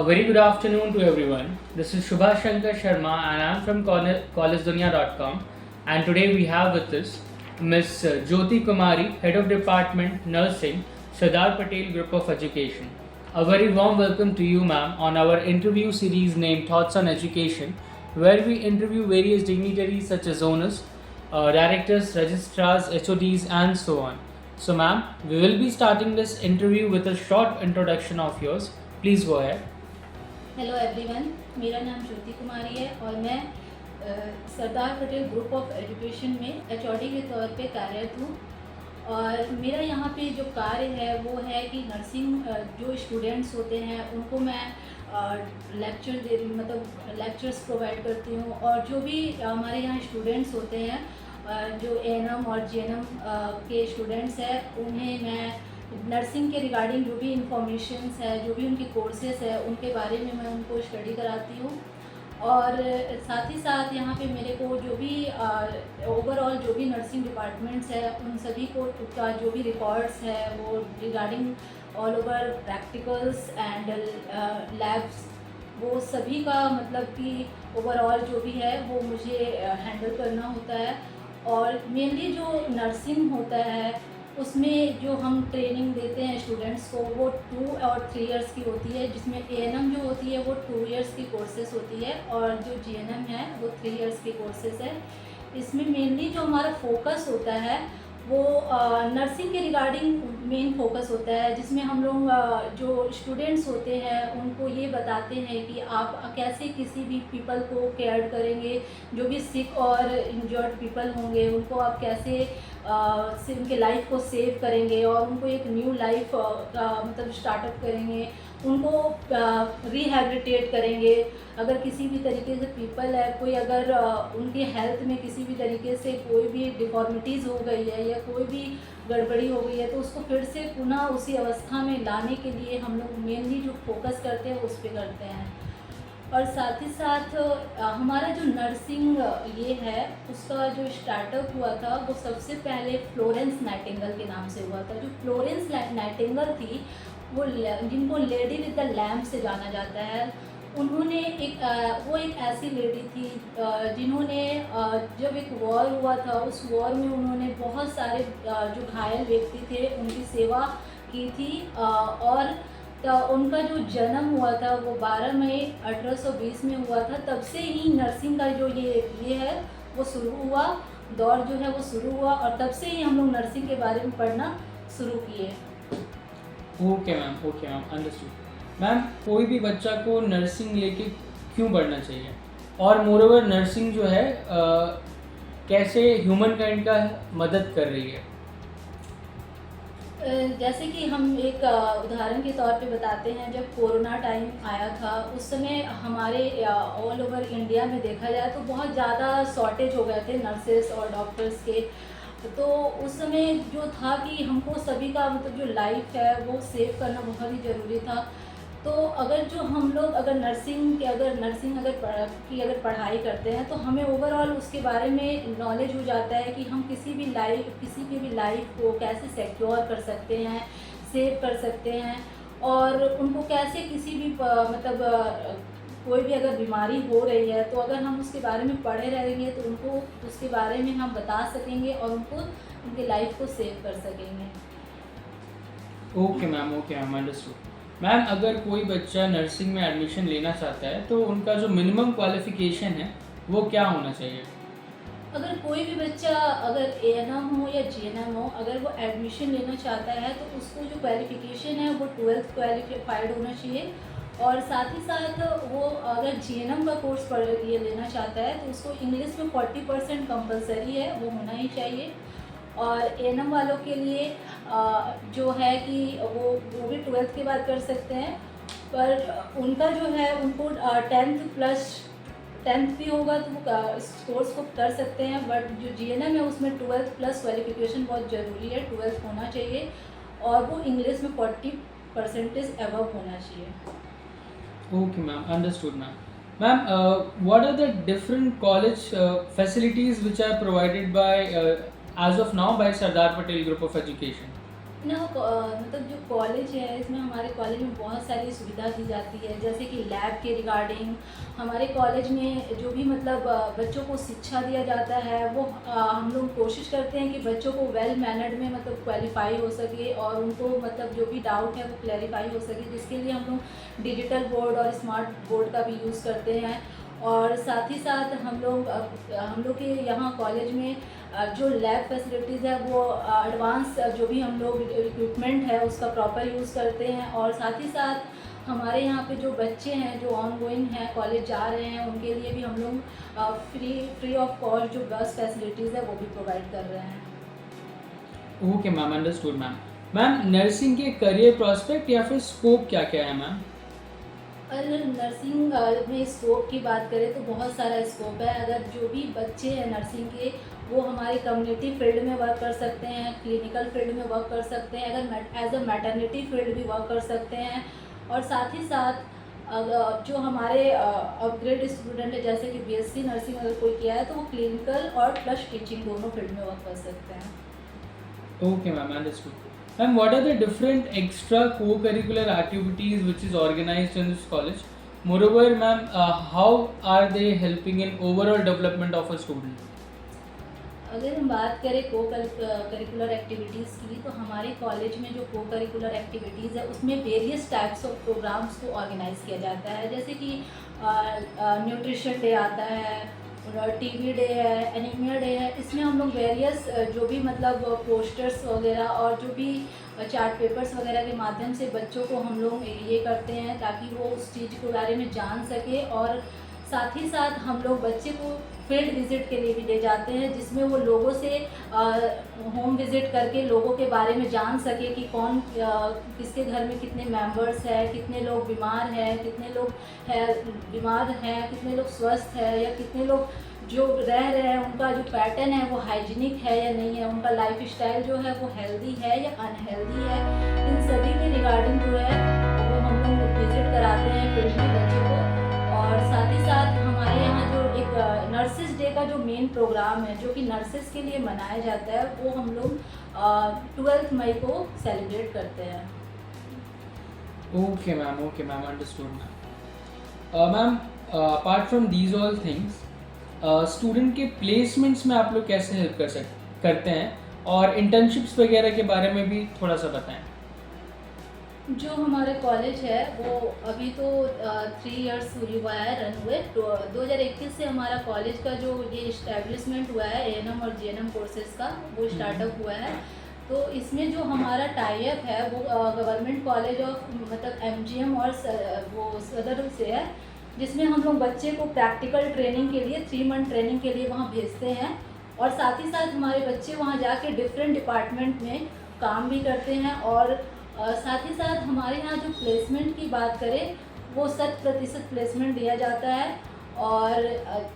A very good afternoon to everyone. This is Subhash Shankar Sharma and I am from collegedunia.com, and today we have with us Ms. Jyoti Kumari, Head of Department Nursing, Sardar Patel Group of Education. A very warm welcome to you, ma'am, on our interview series named Thoughts on Education, where we interview various dignitaries such as owners, directors, registrars, HODs, and so on. So, ma'am, we will be starting this interview with a short introduction of yours. Please go ahead. Hello everyone, मेरा नाम ज्योति कुमारी है और मैं Sardar Patel group of education में HOD के तौर पे कार्यरत हूँ। और मेरा यहाँ पे जो कार्य है वो है कि नर्सिंग जो स्टूडेंट्स होते हैं उनको मैं लेक्चर्स प्रोवाइड करती हूँ। और जो भी हमारे यहाँ स्टूडेंट्स होते हैं जो एएनएम और जीएनएम के स्टूडेंट्स हैं उन्हें मैं नर्सिंग के रिगार्डिंग जो भी इंफॉर्मेशंस है, जो भी उनके कोर्सेज है, उनके बारे में मैं उनको स्टडी कराती हूँ। और साथ ही साथ यहाँ पे मेरे को जो भी ओवरऑल जो भी नर्सिंग डिपार्टमेंट्स है उन सभी को का जो भी रिकॉर्ड्स है वो regarding all over practicals and labs वो सभी का मतलब कि ओवरऑल जो भी है वो मुझे हैंडल करना होता है। और मेनली जो नर्सिंग होता है उसमें जो हम ट्रेनिंग देते हैं स्टूडेंट्स को वो 2 और 3 इयर्स की होती है, जिसमें एएनएम जो होती है वो 2 इयर्स की कोर्सेज होती है और जो जीएनएम है वो 3 इयर्स की कोर्सेज है। इसमें मेनली जो हमारा फोकस होता है वो नर्सिंग के रिगार्डिंग मेन फोकस होता है, जिसमें हम लोग जो स्टूडेंट्स होते हैं उनको ये बताते हैं कि आप कैसे किसी भी पीपल को केयर करेंगे, जो भी सिक और इंजर्ड पीपल होंगे उनको आप कैसे उनके लाइफ को सेव करेंगे और उनको एक न्यू लाइफ का मतलब स्टार्टअप करेंगे, उनको रिहैबिलिटेट करेंगे। अगर किसी भी तरीके से पीपल है कोई अगर उनके हेल्थ में किसी भी तरीके से कोई भी डिफॉर्मिटीज़ हो गई है या कोई भी गड़बड़ी हो गई है तो उसको फिर से पुनः उसी अवस्था में लाने के लिए हम लोग मेनली जो फोकस करते हैं उस पर करते हैं। और साथ ही साथ हमारा जो नर्सिंग ये है उसका जो स्टार्टअप हुआ था वो सबसे पहले फ्लोरेंस नाइटिंगेल के नाम से हुआ था। जो फ्लोरेंस नाइटिंगेल थी वो जिनको लेडी विद द लैम्प से जाना जाता है, उन्होंने वो एक ऐसी लेडी थी जिन्होंने जब एक वॉर हुआ था उस वॉर में उन्होंने बहुत सारे जो घायल व्यक्ति थे उनकी सेवा की थी। और तो उनका जो जन्म हुआ था वो 12 मई 1820 में हुआ था। तब से ही नर्सिंग का जो ये है वो शुरू हुआ, दौर जो है वो शुरू हुआ और तब से ही हम लोग नर्सिंग के बारे में पढ़ना शुरू किए। Okay ma'am, understood. मैम, कोई भी बच्चा को नर्सिंग लेके क्यों पढ़ना चाहिए, और मोरओवर नर्सिंग जो है कैसे ह्यूमन काइंड का मदद कर रही है? जैसे कि हम एक उदाहरण के तौर पे बताते हैं, जब कोरोना टाइम आया था उस समय हमारे ऑल ओवर इंडिया में देखा जाए तो बहुत ज़्यादा शॉर्टेज हो गए थे नर्सेस और डॉक्टर्स के। तो उस समय जो था कि हमको सभी का मतलब जो लाइफ है वो सेव करना बहुत ही ज़रूरी था। तो अगर जो हम लोग अगर नर्सिंग की पढ़ाई करते हैं तो हमें ओवरऑल उसके बारे में नॉलेज हो जाता है कि हम किसी की भी लाइफ को कैसे सिक्योर कर सकते हैं, सेव कर सकते हैं और उनको कैसे किसी भी कोई भी अगर बीमारी हो रही है तो अगर हम उसके बारे में पढ़े रहेंगे तो उनको उसके बारे में हम बता सकेंगे और उनको उनकी लाइफ को सेव कर सकेंगे। Okay ma'am, understood. मैम, अगर कोई बच्चा नर्सिंग में एडमिशन लेना चाहता है तो उनका जो मिनिमम क्वालिफिकेशन है वो क्या होना चाहिए? अगर कोई भी बच्चा अगर एएनएम हो या जीएनएम हो अगर वो एडमिशन लेना चाहता है तो उसको जो क्वालिफिकेशन है वो 12th क्वालिफाइड होना चाहिए। और साथ ही साथ वो अगर जीएनएम का कोर्स ये लेना चाहता है तो उसको इंग्लिश में 40% कंपलसरी है, वो होना ही चाहिए। और एएनएम वालों के लिए जो है कि वो भी 12th के बाद कर सकते हैं, पर उनका जो है उनको 10th भी होगा तो वो इस कोर्स को कर सकते हैं। बट जो जीएनएम है उसमें 12th प्लस क्वालिफिकेशन बहुत ज़रूरी है, 12th होना चाहिए और वो इंग्लिश में 40% अबव होना चाहिए। Okay ma'am, understood ma'am. Ma'am, what are the different college facilities which are provided by, as of now, by Sardar Patel Group of Education? मतलब जो कॉलेज है इसमें हमारे कॉलेज में बहुत सारी सुविधा दी जाती है, जैसे कि लैब के रिगार्डिंग हमारे कॉलेज में जो भी मतलब बच्चों को शिक्षा दिया जाता है वो हम लोग कोशिश करते हैं कि बच्चों को वेल मैनर्ड में मतलब क्वालिफाई हो सके और उनको मतलब जो भी डाउट है वो क्लैरिफाई हो सके, जिसके लिए हम लोग डिजिटल बोर्ड और स्मार्ट बोर्ड का भी यूज़ करते हैं। और साथ ही साथ हम लोग के यहाँ कॉलेज में जो लैब फैसिलिटीज़ है वो एडवांस जो भी हम लोग इक्विपमेंट है उसका प्रॉपर यूज़ करते हैं। और साथ ही साथ हमारे यहाँ पे जो बच्चे हैं जो ऑन गोइंग हैं कॉलेज जा रहे हैं उनके लिए भी हम लोग फ्री ऑफ कॉस्ट जो बस फैसिलिटीज़ है वो भी प्रोवाइड कर रहे हैं। Okay ma'am, understood ma'am. Ma'am nursing के करियर प्रॉस्पेक्ट या फिर स्कोप क्या क्या है मैम? अगर नर्सिंग में स्कोप की बात करें तो बहुत सारा स्कोप है। अगर जो भी बच्चे हैं नर्सिंग के वो हमारे कम्युनिटी फील्ड में वर्क कर सकते हैं, क्लिनिकल फील्ड में वर्क कर सकते हैं, अगर एज अ मैटरनिटी फील्ड भी वर्क कर सकते हैं। और साथ ही साथ अगर जो हमारे अपग्रेड स्टूडेंट है जैसे कि बीएससी नर्सिंग अगर कोई किया है तो वो क्लिनिकल और प्लस टीचिंग दोनों फील्ड में वर्क कर सकते हैं। Okay, ma'am, understood. Ma'am, what are the different extra co-curricular activities which is organized in this college? Moreover, ma'am, how are they helping in overall development of a student? अगर हम बात करें को curricular activities की तो हमारे college में जो को करिकुलर एक्टिविटीज़ है उसमें वेरियस टाइप्स ऑफ प्रोग्राम्स को ऑर्गेनाइज किया जाता है, जैसे कि न्यूट्रिशन डे आता है, टीवी डे है, एनीमिया डे है। इसमें हम लोग वेरियस जो भी मतलब पोस्टर्स वगैरह और जो भी चार्ट पेपर्स वगैरह के माध्यम से बच्चों को हम लोग ये करते हैं ताकि वो उस चीज़ के बारे में जान सके। और साथ ही साथ हम लोग बच्चे को फील्ड विज़िट के लिए भी ले जाते हैं जिसमें वो लोगों से होम विज़िट करके लोगों के बारे में जान सके कि कौन किसके घर में कितने मेंबर्स हैं, कितने लोग बीमार हैं, कितने लोग बीमार हैं, कितने लोग स्वस्थ हैं, या कितने लोग जो रह रहे हैं उनका जो पैटर्न है वो हाइजीनिक है या नहीं है, उनका लाइफ स्टाइल जो है वो हेल्दी है या अनहेल्दी है। इन सभी के रिगार्डिंग जो है वो हम लोग विज़िट कराते हैं फील्ड में बच्चों को। और साथ ही साथ हमारे यहाँ जो एक नर्सेस डे का जो मेन प्रोग्राम है जो कि नर्सेस के लिए मनाया जाता है वो हम लोग 12 मई को सेलिब्रेट करते हैं। Okay, ma'am, understood, ma'am. Ma'am, apart from these all things, student के प्लेसमेंट्स में आप लोग कैसे हेल्प करते हैं, और इंटर्नशिप्स वगैरह के बारे में भी थोड़ा सा बताएं। जो हमारा कॉलेज है वो अभी तो 3 इयर्स हुआ है रन हुए। तो 2021 से हमारा कॉलेज का जो ये इस्टेब्लिशमेंट हुआ है एएनएम और जीएनएम कोर्सेज का वो स्टार्टअप हुआ है। तो इसमें जो हमारा टाई अप है वो गवर्नमेंट कॉलेज ऑफ मतलब एमजीएम और वो सदर से है, जिसमें हम लोग बच्चे को प्रैक्टिकल ट्रेनिंग के लिए 3 मंथ ट्रेनिंग के लिए वहाँ भेजते हैं। और साथ ही साथ हमारे बच्चे वहाँ जाके डिफरेंट डिपार्टमेंट में काम भी करते हैं। और साथ ही साथ हमारे यहाँ जो प्लेसमेंट की बात करें वो 100% प्लेसमेंट दिया जाता है। और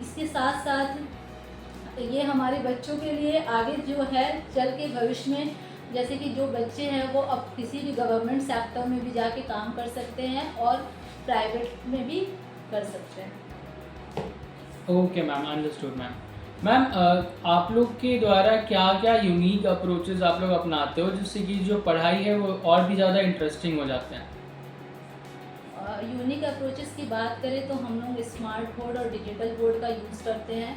इसके साथ साथ ये हमारे बच्चों के लिए आगे जो है चल के भविष्य में जैसे कि जो बच्चे हैं वो अब किसी भी गवर्नमेंट सेक्टर में भी जाके काम कर सकते हैं और प्राइवेट में भी कर सकते हैं। Okay ma'am, understood ma'am. Ma'am, आप लोग के द्वारा क्या क्या यूनिक अप्रोचेस आप लोग अपनाते हो जिससे कि जो पढ़ाई है वो और भी ज़्यादा इंटरेस्टिंग हो जाते हैं? यूनिक अप्रोचेस की बात करें तो हम लोग स्मार्ट बोर्ड और डिजिटल बोर्ड का यूज़ करते हैं,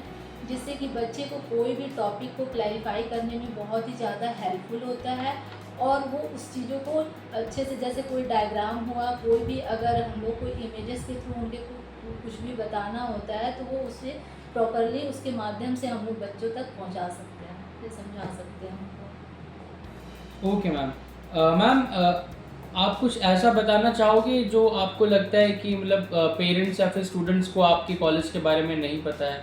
जिससे कि बच्चे को कोई भी टॉपिक को क्लैरिफाई करने में बहुत ही ज़्यादा हेल्पफुल होता है। और वो उस चीज़ों को अच्छे से, जैसे कोई डायग्राम हुआ, कोई भी अगर हम लोग कोई इमेजेस के थ्रू उनके को कुछ भी बताना होता है तो वो उसे प्रॉपरली उसके माध्यम से हम लोग बच्चों तक पहुंचा सकते हैं, ये समझा सकते हैं उनको। Okay ma'am. मैम, आप कुछ ऐसा बताना चाहोगे जो आपको लगता है कि मतलब पेरेंट्स या फिर स्टूडेंट्स को आपके कॉलेज के बारे में नहीं पता है?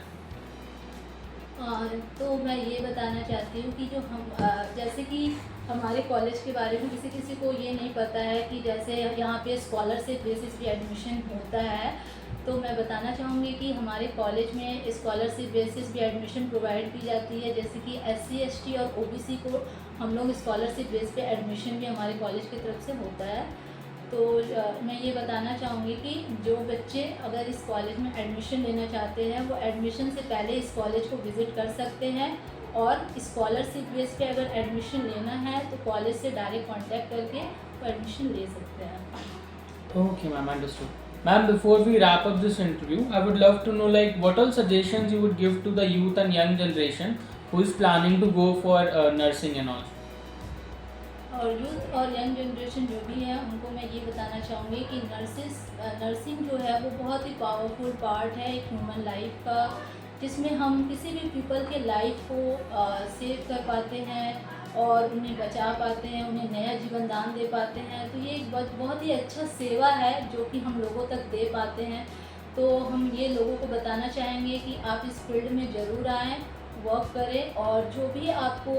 तो मैं ये बताना चाहती हूँ कि जो हम जैसे कि हमारे कॉलेज के बारे में किसी किसी को ये नहीं पता है कि जैसे यहाँ पे स्कॉलरशिप बेसिस पे एडमिशन होता है। तो मैं बताना चाहूँगी कि हमारे कॉलेज में स्कॉलरशिप बेसिस पे एडमिशन प्रोवाइड की जाती है, जैसे कि SC ST और OBC को हम लोग स्कॉलरशिप बेस पे एडमिशन भी हमारे कॉलेज की तरफ से होता है। तो मैं ये बताना चाहूँगी कि जो बच्चे अगर इस कॉलेज में एडमिशन लेना चाहते हैं वो एडमिशन से पहले इस कॉलेज को विज़िट कर सकते हैं और स्कॉलरशिप बेस पे अगर एडमिशन लेना है तो कॉलेज से डायरेक्ट कांटेक्ट करके वो एडमिशन ले सकते हैं। Okay, ma'am, understood. Ma'am, before we wrap up this interview, I would love to know like what all suggestions you would give to the youth and young generation who is planning to go for nursing and all. और youth और young generation जो भी है उनको मैं ये बताना चाहूँगी कि नर्सिंग जो है वो बहुत ही पावरफुल पार्ट है एक ह्यूमन लाइफ का, जिसमें हम किसी भी पीपल के लाइफ को सेव कर पाते हैं और उन्हें बचा पाते हैं, उन्हें नया जीवन दान दे पाते हैं। तो ये एक बहुत ही अच्छा सेवा है जो कि हम लोगों तक दे पाते हैं। तो हम ये लोगों को बताना चाहेंगे कि आप इस फील्ड में ज़रूर आएँ, वर्क करें, और जो भी आपको,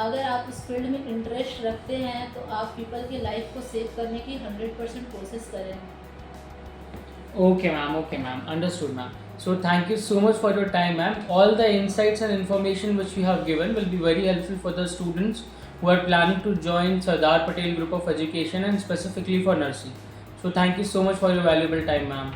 अगर आप इस फील्ड में इंटरेस्ट रखते हैं तो आप पीपल की लाइफ को सेव करने की 100% कोशिश करें। Okay, ma'am, understood, ma'am. So thank you so much for your time, ma'am. All the insights and information which you have given will be very helpful for the students who are planning to join Sardar Patel Group of Education and specifically for nursing. So thank you so much for your valuable time, ma'am.